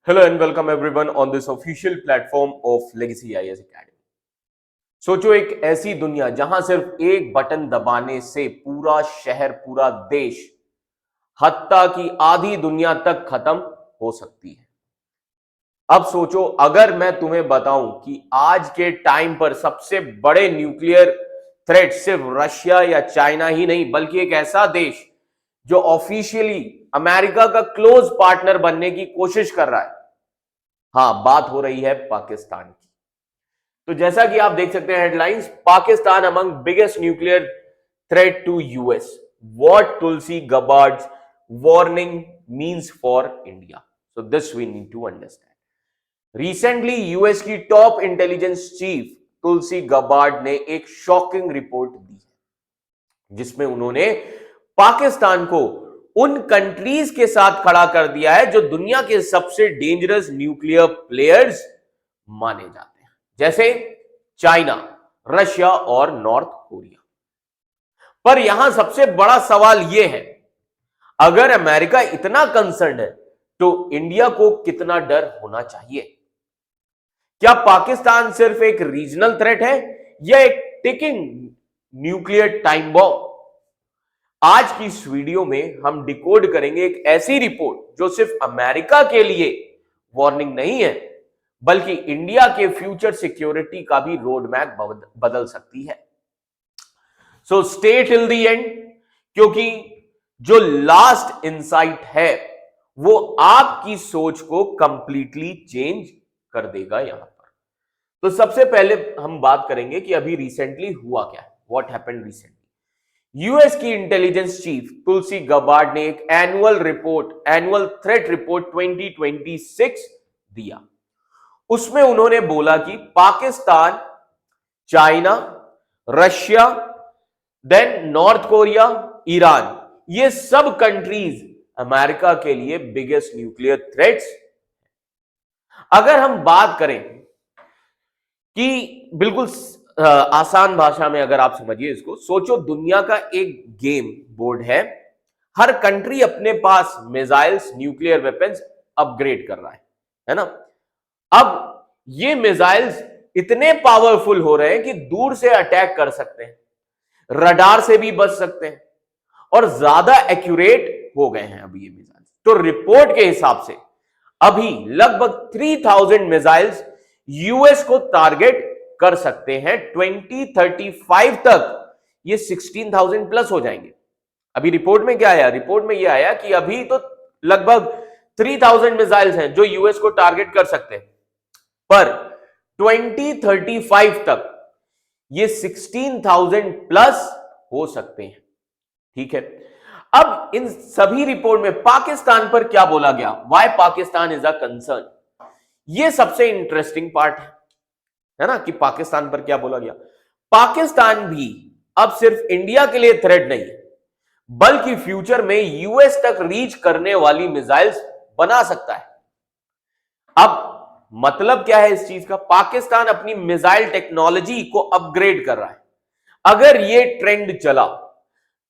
Hello and welcome everyone on this official platform of Legacy IAS Academy. सोचो एक ऐसी दुनिया जहां सिर्फ एक बटन दबाने से पूरा शहर, पूरा देश, हत्ता की आधी दुनिया तक खत्म हो सकती है। अब सोचो अगर मैं तुम्हें बताऊं कि आज के टाइम पर सबसे बड़े न्यूक्लियर थ्रेट सिर्फ रशिया या चाइना ही नहीं बल्कि एक ऐसा देश जो ऑफिशियली अमेरिका का क्लोज पार्टनर बनने की कोशिश कर रहा है। हाँ, बात हो रही है पाकिस्तान की। तो जैसा कि आप देख सकते हैं headlines, Pakistan among biggest nuclear threat to US, what Tulsi Gabbard's warning means for India. So this we need to understand. Recently US की top intelligence chief Tulsi Gabbard ने एक शॉकिंग रिपोर्ट दी है जिसमें उन्होंने पाकिस्तान को उन कंट्रीज के साथ खड़ा कर दिया है जो दुनिया के सबसे डेंजरस न्यूक्लियर प्लेयर्स माने जाते हैं, जैसे चाइना, रशिया और नॉर्थ कोरिया। पर यहां सबसे बड़ा सवाल यह है, अगर अमेरिका इतना कंसर्न है तो इंडिया को कितना डर होना चाहिए? क्या पाकिस्तान सिर्फ एक रीजनल थ्रेट है या एक टिकिंग न्यूक्लियर टाइम बॉम्ब? आज की इस वीडियो में हम डिकोड करेंगे एक ऐसी रिपोर्ट जो सिर्फ अमेरिका के लिए वार्निंग नहीं है बल्कि इंडिया के फ्यूचर सिक्योरिटी का भी रोड मैप बदल सकती है। So stay till the end, क्योंकि जो लास्ट इनसाइट है वो आपकी सोच को कंप्लीटली चेंज कर देगा। यहां पर तो सबसे पहले हम बात करेंगे कि अभी रिसेंटली हुआ क्या है, व्हाट हैपेंड रिसेंटली। यूएस की इंटेलिजेंस चीफ तुलसी गबार्ड ने एक एनुअल थ्रेट रिपोर्ट 2026 दिया। उसमें उन्होंने बोला कि Pakistan, China, Russia, then North Korea, Iran, ये सब कंट्रीज अमेरिका के लिए बिगेस्ट न्यूक्लियर थ्रेट्स। अगर हम बात करें कि बिल्कुल आसान भाषा में अगर आप समझिए इसको, सोचो दुनिया का एक गेम बोर्ड है, हर कंट्री अपने पास मिसाइल्स, न्यूक्लियर वेपन्स अपग्रेड कर रहा है ना। अब ये मिसाइल्स इतने पावरफुल हो रहे हैं कि दूर से अटैक कर सकते हैं, रडार से भी बच सकते हैं और ज्यादा एक्यूरेट हो गए हैं अभी ये मिसाइल्स। तो रिपोर्ट के हिसाब से अभी लगभग 3000 मिसाइल्स यूएस को टारगेट कर सकते हैं। 2035 तक ये 16,000 प्लस हो जाएंगे। अभी रिपोर्ट में क्या आया? रिपोर्ट में यह आया कि अभी तो लगभग 3000 मिसाइल्स हैं जो यूएस को टारगेट कर सकते हैं, पर 2035 तक ये 16,000 प्लस हो सकते हैं। ठीक है, अब इन सभी रिपोर्ट में पाकिस्तान पर क्या बोला गया, why Pakistan is a concern, ये सबसे इंटरेस्टिंग पार्ट है ना, कि पाकिस्तान पर क्या बोला गया। पाकिस्तान भी अब सिर्फ इंडिया के लिए थ्रेट नहीं बल्कि फ्यूचर में यूएस तक रीच करने वाली मिसाइल्स बना सकता है। अब मतलब क्या है इस चीज का? पाकिस्तान अपनी मिसाइल टेक्नोलॉजी को अपग्रेड कर रहा है। अगर ये ट्रेंड चला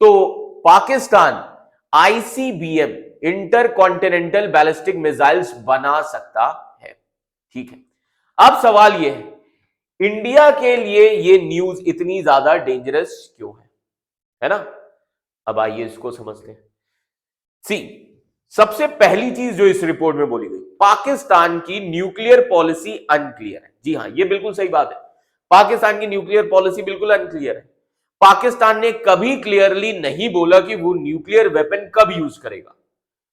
तो Pakistan ICBM, inter continental ballistic missiles बना सकता है। ठीक है, अब सवाल यह है, इंडिया के लिए ये न्यूज इतनी ज्यादा डेंजरस क्यों है ना? अब आइए इसको समझते हैं। सी, सबसे पहली चीज जो इस रिपोर्ट में बोली गई, पाकिस्तान की न्यूक्लियर पॉलिसी अनक्लियर है। जी हां, ये बिल्कुल सही बात है, पाकिस्तान की न्यूक्लियर पॉलिसी बिल्कुल अनक्लियर है। पाकिस्तान ने कभी क्लियरली नहीं बोला कि वो न्यूक्लियर वेपन कब यूज करेगा।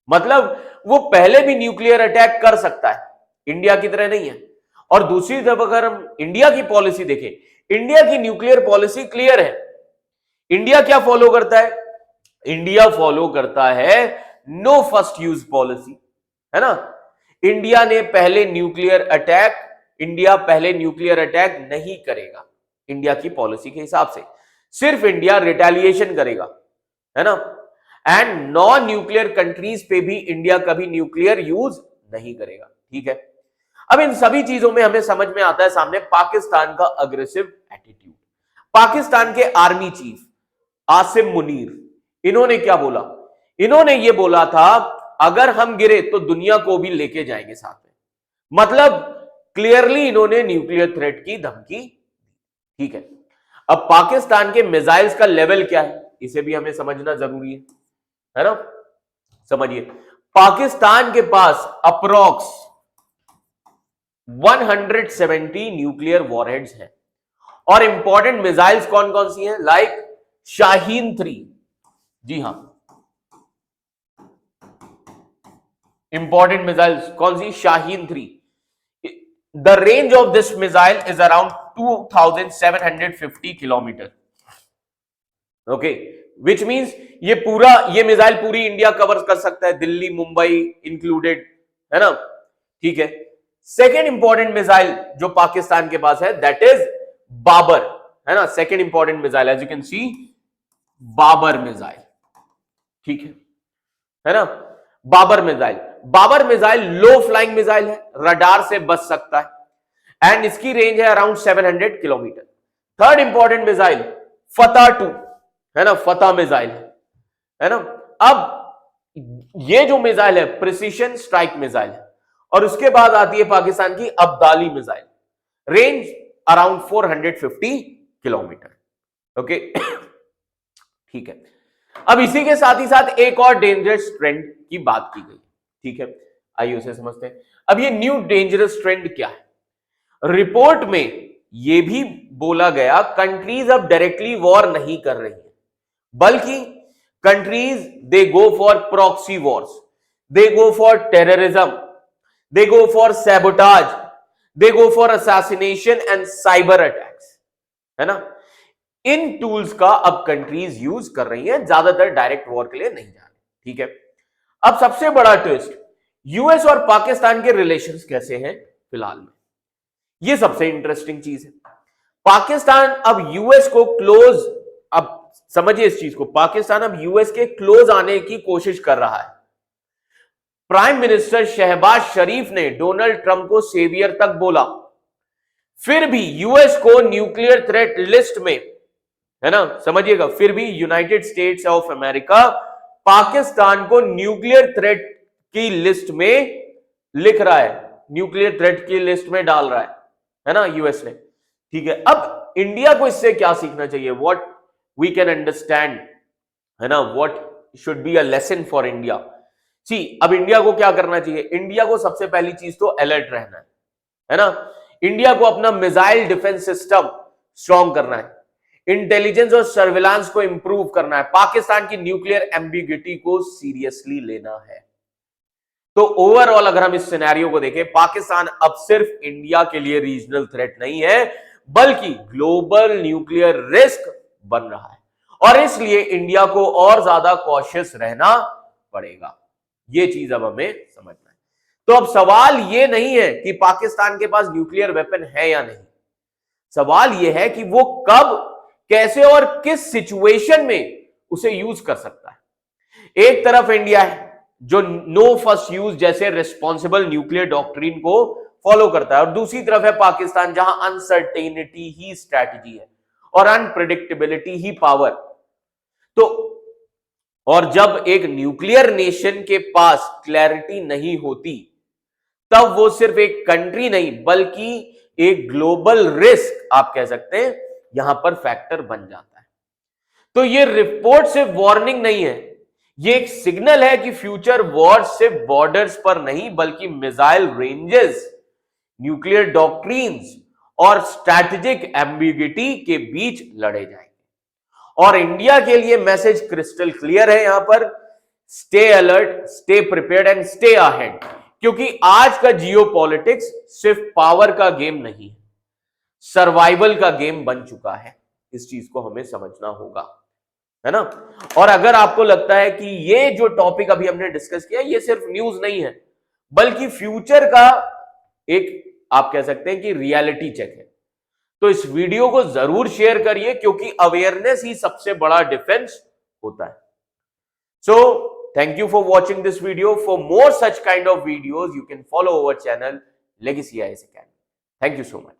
मतलब वो पहले भी न्यूक्लियर अटैक कर सकता है, इंडिया की तरह नहीं है। और दूसरी तरफ अगर हम इंडिया की पॉलिसी देखें, इंडिया की न्यूक्लियर पॉलिसी क्लियर है। इंडिया क्या फॉलो करता है? इंडिया फॉलो करता है नो फर्स्ट यूज पॉलिसी, है ना। इंडिया पहले न्यूक्लियर अटैक नहीं करेगा इंडिया की पॉलिसी के हिसाब से, सिर्फ इंडिया रिटेलिएशन करेगा, है ना। एंड नॉन न्यूक्लियर कंट्रीज पे भी इंडिया कभी न्यूक्लियर यूज नहीं करेगा। ठीक है, अब इन सभी चीजों में हमें समझ में आता है सामने पाकिस्तान का अग्रेसिव एटीट्यूड। पाकिस्तान के आर्मी चीफ आसिम मुनीर, इन्होंने क्या बोला? इन्होंने ये बोला था अगर हम गिरे तो दुनिया को भी लेके जाएंगे साथ में। मतलब क्लियरली इन्होंने न्यूक्लियर थ्रेट की धमकी, ठीक है। अब पाकिस्तान के मिसाइल्स का लेवल क्या है, इसे भी हमें समझना जरूरी है ना। समझिए, पाकिस्तान के पास अप्रोक्स 170 न्यूक्लियर वॉरहेड्स हैं और इंपॉर्टेंट मिसाइल्स कौन कौन सी हैं, लाइक शाहीन 3, जी हां, इंपॉर्टेंट मिसाइल्स कौन सी, Shaheen 3। The range of this missile is around 2750 kilometre, okay, which means ये मिसाइल पूरी इंडिया कवर कर सकता है, दिल्ली मुंबई इंक्लूडेड, है ना, ठीक है। सेकेंड इंपॉर्टेंट मिसाइल जो पाकिस्तान के पास है दैट इज बाबर, है ना, second important missile as you can see, Babur missile, ठीक है ना। Babur missile low flying missile है, रडार से बच सकता है एंड इसकी रेंज है around 700 kilometre. Third important missile Fatah 2, है ना, फतह मिसाइल है ना। अब ये जो मिसाइल है प्रिसीशन स्ट्राइक मिसाइल है और उसके बाद आती है पाकिस्तान की Abdali missile, range around 450 kilometre, okay, ठीक है। अब इसी के साथ ही साथ एक और डेंजरस ट्रेंड की बात की गई, ठीक है, आइए उसे समझते हैं। अब ये न्यू डेंजरस ट्रेंड क्या है, रिपोर्ट में यह भी बोला गया कंट्रीज अब डायरेक्टली वॉर नहीं कर रही है, बल्कि countries they go for proxy Wars, they go for terrorism, they go for sabotage, they go for assassination and cyber attacks, है ना। इन टूल्स का अब कंट्रीज यूज कर रही हैं, ज्यादातर डायरेक्ट वॉर के लिए नहीं जा रही, ठीक है। अब सबसे बड़ा ट्विस्ट, यूएस और पाकिस्तान के रिलेशंस कैसे हैं फिलहाल में, ये सबसे इंटरेस्टिंग चीज है। पाकिस्तान अब यूएस को क्लोज, अब समझिए इस चीज को, पाकिस्तान अब यूएस के क्लोज आने की कोशिश कर रहा है। प्राइम मिनिस्टर शहबाज शरीफ ने डोनाल्ड ट्रंप को सेवियर तक बोला, फिर भी यूएस को न्यूक्लियर थ्रेट लिस्ट में, है ना, समझिएगा, फिर भी United states of America Pakistan को न्यूक्लियर थ्रेट की लिस्ट में लिख रहा है, न्यूक्लियर थ्रेट की लिस्ट में डाल रहा है ना, यूएस ने, ठीक है। अब इंडिया को इससे क्या सीखना चाहिए, व्हाट वी कैन अंडरस्टैंड, है ना, what should be a lesson for India. See, अब इंडिया को क्या करना चाहिए, इंडिया को सबसे पहली चीज तो अलर्ट रहना है ना, इंडिया को अपना मिसाइल डिफेंस सिस्टम स्ट्रॉन्ग करना है, इंटेलिजेंस और सर्विलांस को इंप्रूव करना है, पाकिस्तान की न्यूक्लियर एम्बिग्युइटी को सीरियसली लेना है। तो ओवरऑल अगर हम इस सिनेरियो को देखें, पाकिस्तान अब सिर्फ इंडिया के लिए रीजनल थ्रेट नहीं है, बल्कि ग्लोबल न्यूक्लियर रिस्क बन रहा है और इसलिए इंडिया को और ज्यादा कॉशियस रहना पड़ेगा। ये चीज अब हमें समझना है। तो अब सवाल ये नहीं है कि पाकिस्तान के पास न्यूक्लियर वेपन है या नहीं, सवाल यह है कि वो कब, कैसे और किस सिचुएशन में उसे यूज कर सकता है। एक तरफ इंडिया है जो नो फर्स्ट यूज जैसे रिस्पॉन्सिबल न्यूक्लियर डॉक्ट्रिन को फॉलो करता है और दूसरी तरफ है पाकिस्तान जहां अनसर्टेनिटी ही स्ट्रैटेजी है और अनप्रिडिक्टेबिलिटी ही पावर। तो और जब एक न्यूक्लियर नेशन के पास क्लैरिटी नहीं होती, तब वो सिर्फ एक कंट्री नहीं बल्कि एक ग्लोबल रिस्क आप कह सकते हैं यहां पर फैक्टर बन जाता है। तो ये रिपोर्ट सिर्फ वार्निंग नहीं है, ये एक सिग्नल है कि फ्यूचर वॉर सिर्फ बॉर्डर्स पर नहीं बल्कि मिसाइल रेंजेस, न्यूक्लियर डॉक्ट्रिन्स और स्ट्रैटेजिक एम्बिग्युइटी के बीच लड़े जाएंगे। और इंडिया के लिए मैसेज क्रिस्टल क्लियर है यहां पर, stay alert, stay prepared and stay ahead, क्योंकि आज का जियोपॉलिटिक्स सिर्फ पावर का गेम नहीं है, सर्वाइवल का गेम बन चुका है। इस चीज को हमें समझना होगा, है ना। और अगर आपको लगता है कि ये जो टॉपिक अभी हमने डिस्कस किया ये सिर्फ न्यूज नहीं है बल्कि फ्यूचर का एक आप कह सकते हैं कि रियलिटी चेक है, तो इस वीडियो को जरूर शेयर करिए क्योंकि अवेयरनेस ही सबसे बड़ा डिफेंस होता है। सो thank you for watching this video. For more such kind of videos, you can follow our channel Legacy IAS Academy. Thank you so much.